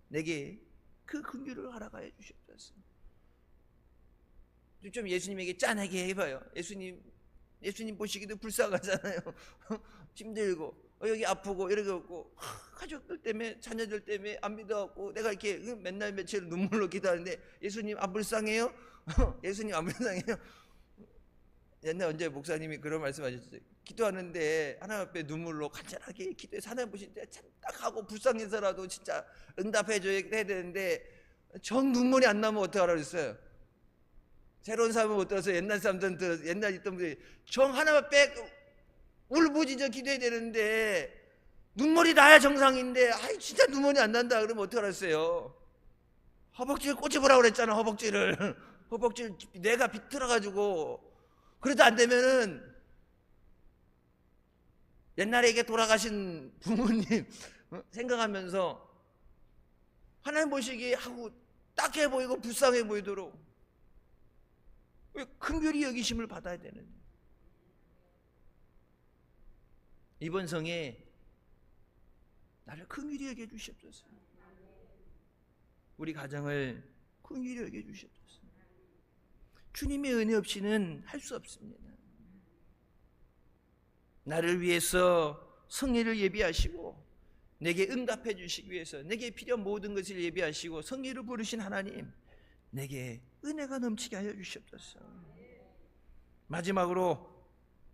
내게 그 긍휼을 허락하여 주시옵소서. 좀 예수님에게 짠하게 해봐요. 예수님 보시기도 불쌍하잖아요. 힘들고 여기 아프고 이렇게 없고, 가족들 때문에 자녀들 때문에 안 믿어갖고 내가 이렇게 맨날 며칠 눈물로 기도하는데 예수님 안 불쌍해요? 예수님 안 불쌍해요? 옛날 언제 목사님이 그런 말씀하셨어요. 기도하는데 하나님 앞에 눈물로 간절하게 기도해서 하나님 보실 때 참 딱 하고 불쌍해서라도 진짜 응답해줘야 되는데 정 눈물이 안 나면 어떡하라고 그랬어요. 새로운 사람은 못 들어서 옛날 사람들은 옛날 있던 분들이 정 하나님 앞에 울부짖어 기도해야 되는데 눈물이 나야 정상인데, 아이 진짜 눈물이 안 난다 그러면 어떡하라고 했어요. 허벅지를 꼬집으라고 그랬잖아. 허벅지를 내가 비틀어가지고. 그래도 안 되면은 옛날에 이게 돌아가신 부모님 생각하면서 하나님 보시기에 하고 딱해 보이고 불쌍해 보이도록 긍휼히 여기심을 받아야 되는, 이번 성에 나를 긍휼히 여겨 주시옵소서. 우리 가정을 긍휼히 여겨 주시옵소서. 주님의 은혜 없이는 할 수 없습니다. 나를 위해서 성례를 예비하시고 내게 응답해 주시기 위해서 내게 필요한 모든 것을 예비하시고 성례를 부르신 하나님, 내게 은혜가 넘치게 하여 주시옵소서. 마지막으로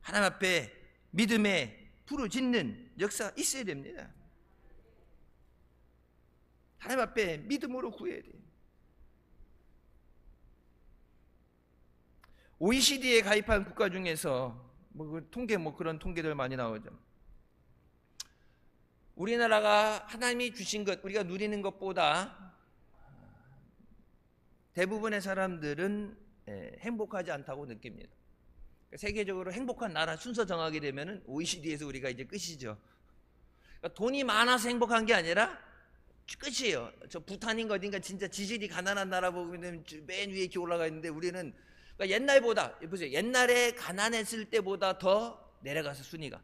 하나님 앞에 믿음의 부르짖는 역사 있어야 됩니다. 하나님 앞에 믿음으로 구해야 돼요. OECD에 가입한 국가 중에서 통계 그런 통계들 많이 나오죠. 우리나라가 하나님이 주신 것, 우리가 누리는 것보다 대부분의 사람들은 행복하지 않다고 느낍니다. 세계적으로 행복한 나라 순서 정하게 되면 OECD에서 우리가 이제 끝이죠. 그러니까 돈이 많아서 행복한 게 아니라 끝이에요. 저 부탄인가 어딘가 진짜 지질이 가난한 나라 보면 맨 위에 이렇게 올라가 있는데 우리는 그러니까 옛날보다 보세요. 옛날에 가난했을 때보다 더 내려가서 순위가.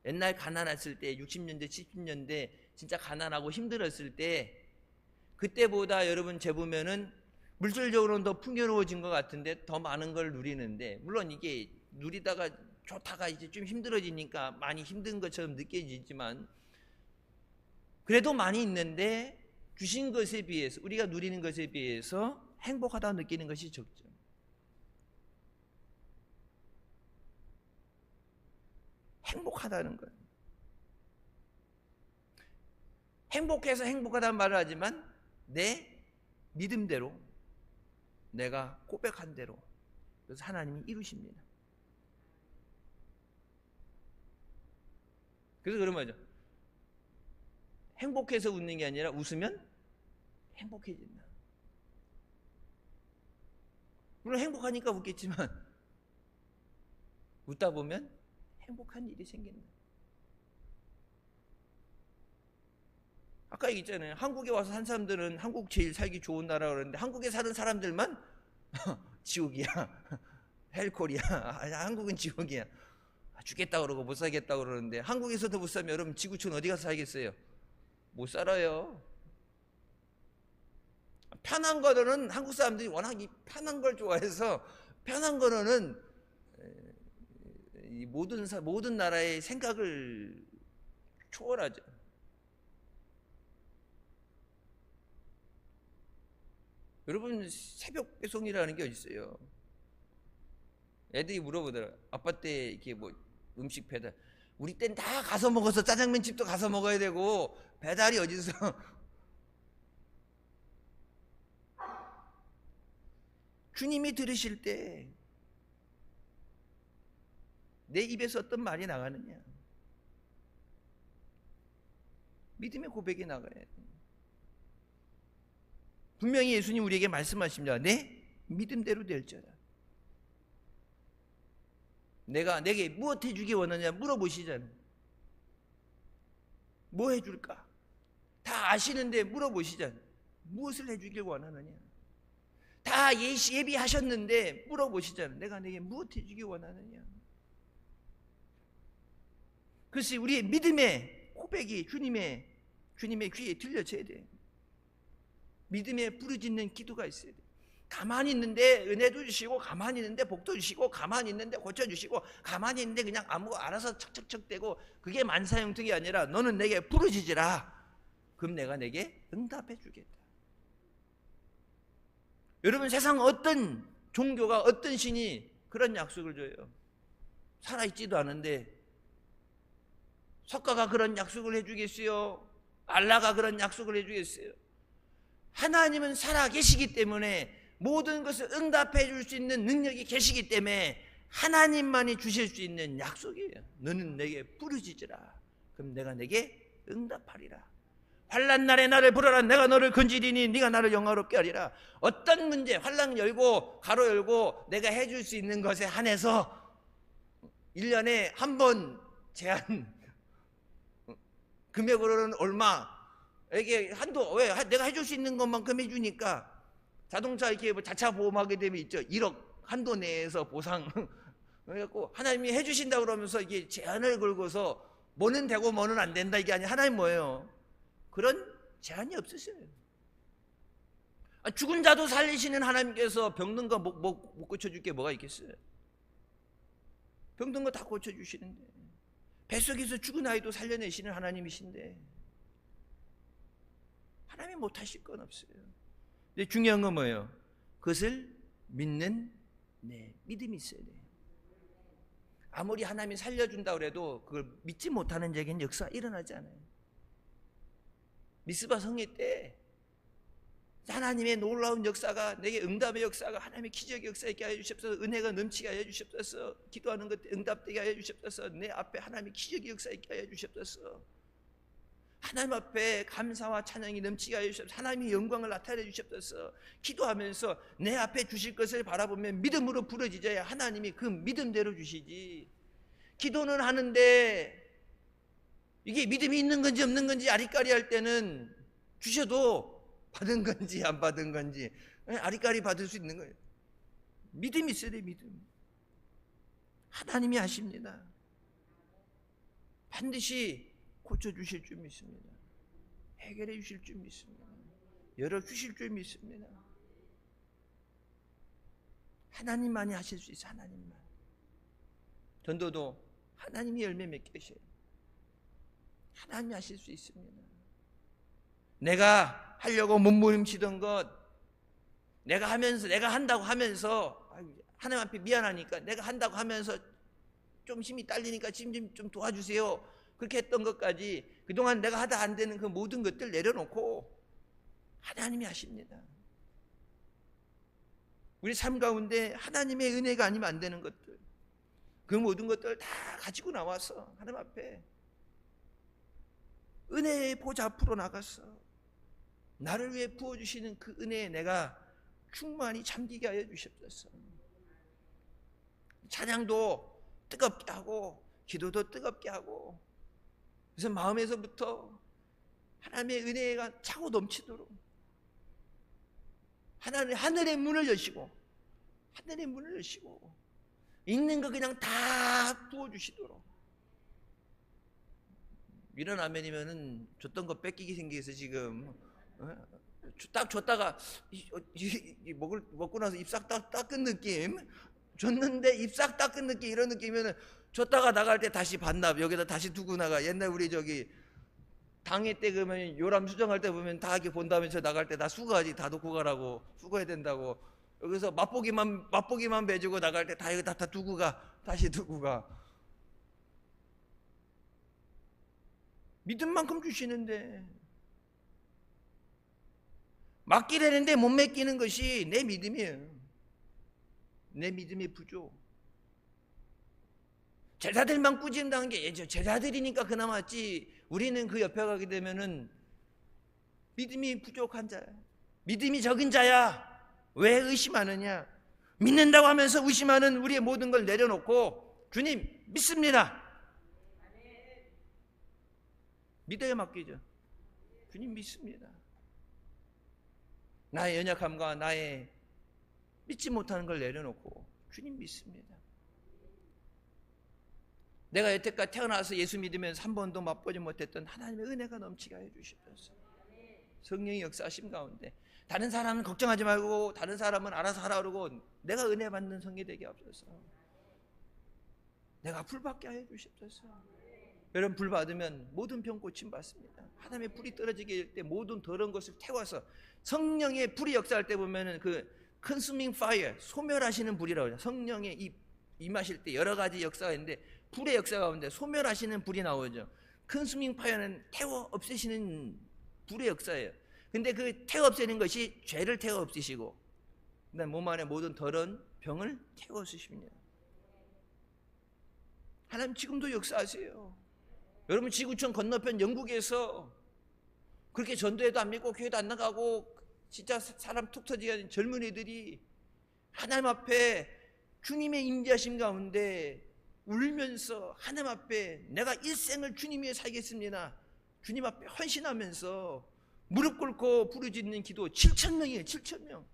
옛날 가난했을 때 60년대 70년대 진짜 가난하고 힘들었을 때 그때보다 여러분 재보면은 물질적으로는 더 풍요로워진 것 같은데 더 많은 걸 누리는데, 물론 이게 누리다가 좋다가 이제 좀 힘들어지니까 많이 힘든 것처럼 느껴지지만 그래도 많이 있는데 주신 것에 비해서, 우리가 누리는 것에 비해서 행복하다고 느끼는 것이 적죠. 행복하다는 것. 행복해서 행복하다는 말을 하지만 내 믿음대로, 내가 고백한 대로, 그래서 하나님이 이루십니다. 그래서 그런 말이죠. 행복해서 웃는 게 아니라 웃으면 행복해진다. 물론 행복하니까 웃겠지만 웃다 보면 행복한 일이 생긴다. 아까 얘기했잖아요. 한국에 와서 산 사람들은 한국 제일 살기 좋은 나라 그러는데 한국에 사는 사람들만 지옥이야. 헬코리야. 한국은 지옥이야. 죽겠다 그러고 못 살겠다 그러는데 한국에서도 못 살면 여러분 지구촌 어디 가서 살겠어요? 못 살아요. 편한 거는 한국 사람들이 워낙 이 편한 걸 좋아해서 편한 거는 이 모든 나라의 생각을 초월하죠. 여러분 새벽 배송이라는 게 어디 있어요? 애들이 물어보더라. 아빠 때 이렇게 음식 배달, 우리 땐 다 가서 먹어서 짜장면 집도 가서 먹어야 되고 배달이 어디서? 주님이 들으실 때 내 입에서 어떤 말이 나가느냐? 믿음의 고백이 나가야 돼. 분명히 예수님 우리에게 말씀하십니다. 내 믿음대로 될지어다. 내가 내게 무엇 해주기 원하냐 물어보시잖아요. 뭐 해줄까? 다 아시는데 물어보시잖아요. 무엇을 해주길 원하느냐? 다 예비하셨는데 물어보시잖아요. 내가 내게 무엇 해주기 원하느냐? 그것이 우리의 믿음의 고백이 주님의 귀에 들려져야 돼. 믿음에 부르짖는 기도가 있어야 돼. 가만히 있는데 은혜도 주시고, 가만히 있는데 복도 주시고, 가만히 있는데 고쳐주시고, 가만히 있는데 그냥 알아서 척척척대고, 그게 만사형통이 아니라 너는 내게 부르짖으라. 그럼 내가 내게 응답해 주겠다. 여러분 세상 어떤 종교가, 어떤 신이 그런 약속을 줘요? 살아있지도 않은데 석가가 그런 약속을 해주겠어요? 알라가 그런 약속을 해주겠어요? 하나님은 살아계시기 때문에 모든 것을 응답해 줄 수 있는 능력이 계시기 때문에 하나님만이 주실 수 있는 약속이에요. 너는 내게 부르짖으라. 그럼 내가 내게 응답하리라. 환난 날에 나를 부르라. 내가 너를 건지리니 네가 나를 영화롭게 하리라. 어떤 문제, 환난 열고 가로 열고 내가 해줄 수 있는 것에 한해서 1년에 한 번 제한, 금액으로는 얼마, 이게 한도, 왜? 내가 해줄 수 있는 것만큼 해주니까. 자동차 이렇게 자차 보험하게 되면 있죠. 1억 한도 내에서 보상. 그래갖고 하나님이 해주신다 그러면서 이게 제한을 걸고서 뭐는 되고 뭐는 안 된다 이게 아니라 하나님 뭐예요? 그런 제한이 없으셔요. 죽은 자도 살리시는 하나님께서 병든 거 못 고쳐줄 게 뭐가 있겠어요? 병든 거 다 고쳐주시는데, 뱃속에서 죽은 아이도 살려내시는 하나님이신데 하나님이 못하실 건 없어요. 근데 중요한 건 뭐예요? 그것을 믿는 믿음이 있어야 돼요. 아무리 하나님이 살려준다고 해도 그걸 믿지 못하는 자에게는 역사가 일어나지 않아요. 미스바 성회 때 하나님의 놀라운 역사가, 내게 응답의 역사가, 하나님의 기적의 역사 있게 하여 주시옵소서, 은혜가 넘치게 하여 주시옵소서, 기도하는 것 응답되게 하여 주시옵소서, 내 앞에 하나님의 기적의 역사 있게 하여 주시옵소서, 하나님 앞에 감사와 찬양이 넘치게 하여 주시옵소서, 하나님의 영광을 나타내 주시옵소서, 기도하면서 내 앞에 주실 것을 바라보면 믿음으로 부르짖어야 하나님이 그 믿음대로 주시지. 기도는 하는데 이게 믿음이 있는 건지 없는 건지 아리까리 할 때는 주셔도 받은 건지 안 받은 건지 아리까리 받을 수 있는 거예요. 믿음이 있어야 돼요. 믿음. 하나님이 하십니다. 반드시 고쳐주실 줄 믿습니다. 해결해 주실 줄 믿습니다. 열어주실 줄 믿습니다. 하나님만이 하실 수 있어요. 하나님만. 전도도 하나님이 열매 맺게 하셔요. 하나님이 하실 수 있습니다. 내가 하려고 몸부림치던 것, 내가 한다고 하면서 하나님 앞에 미안하니까 내가 한다고 하면서 좀 힘이 딸리니까 지금 좀 도와주세요, 그렇게 했던 것까지, 그동안 내가 하다 안 되는 그 모든 것들 내려놓고 하나님이 하십니다. 우리 삶 가운데 하나님의 은혜가 아니면 안 되는 것들, 그 모든 것들을 다 가지고 나와서 하나님 앞에 은혜의 보좌 앞으로 나가서 나를 위해 부어주시는 그 은혜에 내가 충만히 잠기게 하여 주시옵소서. 찬양도 뜨겁게 하고 기도도 뜨겁게 하고, 그래서 마음에서부터 하나님의 은혜가 차고 넘치도록 하늘의 문을 여시고, 하늘의 문을 여시고 있는 거 그냥 다 부어주시도록. 이런 아멘이면은 줬던 거 뺏기게 생겨서 지금 딱 줬다가 먹고 나서 입 싹 닦은 느낌, 줬는데 입 싹 닦은 느낌, 이런 느낌이면 줬다가 나갈 때 다시 반납 여기다 다시 두고 나가. 옛날 우리 저기 당회 때 그러면 요람 수정할 때 보면 다 이렇게 본 다음에 저 나갈 때 다 수거하지, 다 놓고 가라고, 수거해야 된다고. 여기서 맛보기만 매주고 나갈 때 다 여기다 다 두고 가, 다시 두고 가. 믿은 만큼 주시는데, 맡기려는데 못 맡기는 것이 내 믿음이에요. 내 믿음의 부족. 제자들만 꾸진다는 게 제자들이니까 그나마지, 우리는 그 옆에 가게 되면은 믿음이 부족한 자야, 믿음이 적은 자야. 왜 의심하느냐? 믿는다고 하면서 의심하는 우리의 모든 걸 내려놓고 주님 믿습니다, 믿어야 맡기죠. 주님 믿습니다. 나의 연약함과 나의 믿지 못하는 걸 내려놓고 주님 믿습니다. 내가 여태까지 태어나서 예수 믿으면서 한 번도 맛보지 못했던 하나님의 은혜가 넘치게 하여 주시옵소서. 성령의 역사하심 가운데 다른 사람은 걱정하지 말고 다른 사람은 알아서 하라 그러고 내가 은혜 받는 성이 되게 하옵소서. 내가 불 받게 하여 주시옵소서. 여러분, 불 받으면 모든 병 고침 받습니다. 하나님의 불이 떨어지게 될 때 모든 더러운 것을 태워서, 성령의 불이 역사할 때 보면은 그 consuming fire, 소멸하시는 불이라고 해요. 성령의 임하실 때 여러 가지 역사가 있는데 불의 역사가 가운데 소멸하시는 불이 나오죠. consuming fire는 태워 없애시는 불의 역사예요. 근데 그 태워 없애는 것이 죄를 태워 없애시고, 그다음 몸 안에 모든 더러운 병을 태워 없애십니다. 하나님 지금도 역사하세요. 여러분, 지구촌 건너편 영국에서 그렇게 전도회도 안 믿고 교회도 안 나가고 진짜 사람 툭 터지게 하는 젊은이들이 하나님 앞에 주님의 임재하심 가운데 울면서 하나님 앞에 내가 일생을 주님 위해 살겠습니다, 주님 앞에 헌신하면서 무릎 꿇고 부르짖는 기도 7,000명이에요. 7,000명.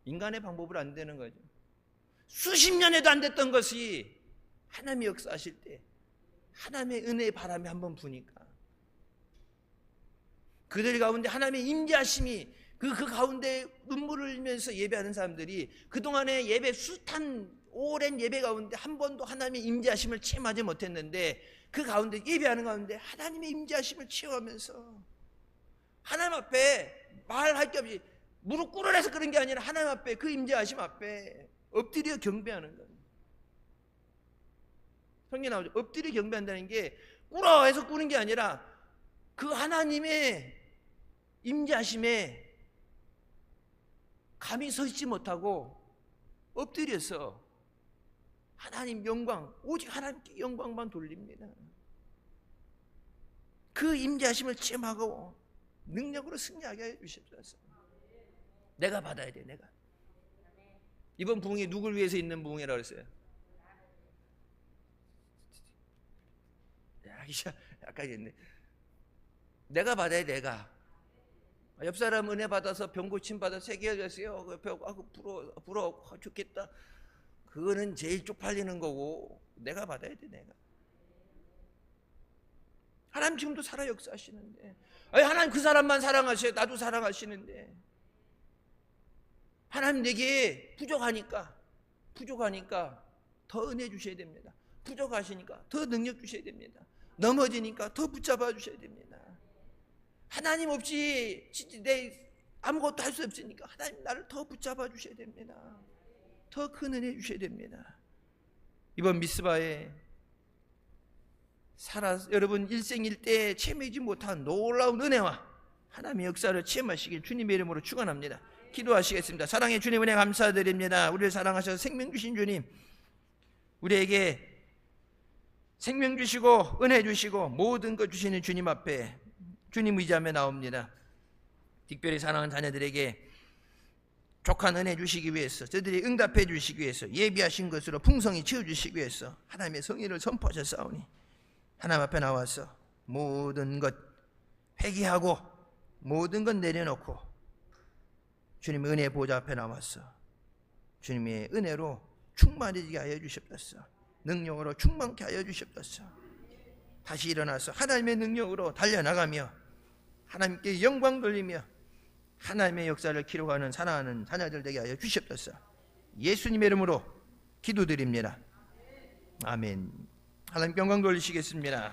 인간의 방법으로 안 되는 거죠. 수십 년에도 안 됐던 것이 하나님의 역사하실 때 하나님의 은혜의 바람이 한번 부니까 그들 가운데 하나님의 임재하심이 그 가운데 눈물을 흘리면서 예배하는 사람들이 그동안의 예배, 숱한 오랜 예배 가운데 한 번도 하나님의 임재하심을 체험하지 못했는데 그 가운데 예배하는 가운데 하나님의 임재하심을 체험하면서 하나님 앞에 말할 게 없이 무릎 꿇어내서 그런 게 아니라 하나님 앞에, 그 임재하심 앞에 엎드려 경배하는 거예요. 성경에 나오죠. 엎드려 경배한다는 게 꿇어해서 꾸는 게 아니라 그 하나님의 임재하심에 감히 서 있지 못하고 엎드려서 하나님 영광, 오직 하나님께 영광만 돌립니다. 그 임재하심을 체험하고 능력으로 승리하게 해주십소서. 내가 받아야 돼. 내가. 이번 부흥이 누굴 위해서 있는 부흥이라고 했어요? 약간 있네. 내가 받아야 돼. 내가. 옆 사람 은혜 받아서 병 고침 받아 세계였어요. 부러워 죽겠다. 그거는 제일 쪽팔리는 거고, 내가 받아야 돼. 내가. 하나님 지금도 살아 역사하시는데, 하나님 그 사람만 사랑하셔요. 나도 사랑하시는데, 하나님 내게 부족하니까 더 은혜 주셔야 됩니다. 부족하시니까 더 능력 주셔야 됩니다. 넘어지니까 더 붙잡아 주셔야 됩니다. 하나님 없이 내 아무것도 할 수 없으니까 하나님 나를 더 붙잡아 주셔야 됩니다. 더 큰 은혜 주셔야 됩니다. 이번 미스바에 여러분 일생일대에 체험하지 못한 놀라운 은혜와 하나님의 역사를 체험하시길 주님의 이름으로 축원합니다. 기도하시겠습니다. 사랑의 주님, 은혜 감사드립니다. 우리를 사랑하셔서 생명 주신 주님, 우리에게 생명 주시고 은혜 주시고 모든 것 주시는 주님 앞에 주님 의지하며 나옵니다. 특별히 사랑하는 자녀들에게 족한 은혜 주시기 위해서, 저들이 응답해 주시기 위해서, 예비하신 것으로 풍성히 채워주시기 위해서 하나님의 성의를 선포하셨사오니 하나님 앞에 나와서 모든 것 회개하고 모든 것 내려놓고 주님의 은혜 보좌 앞에 나와서 주님의 은혜로 충만해지게 하여 주시옵소서. 능력으로 충만케 하여 주시옵소서. 다시 일어나서 하나님의 능력으로 달려나가며 하나님께 영광 돌리며 하나님의 역사를 기록하는 사랑하는 자녀들 되게 하여 주시옵소서. 예수님의 이름으로 기도드립니다. 아멘. 하나님께 영광 돌리시겠습니다.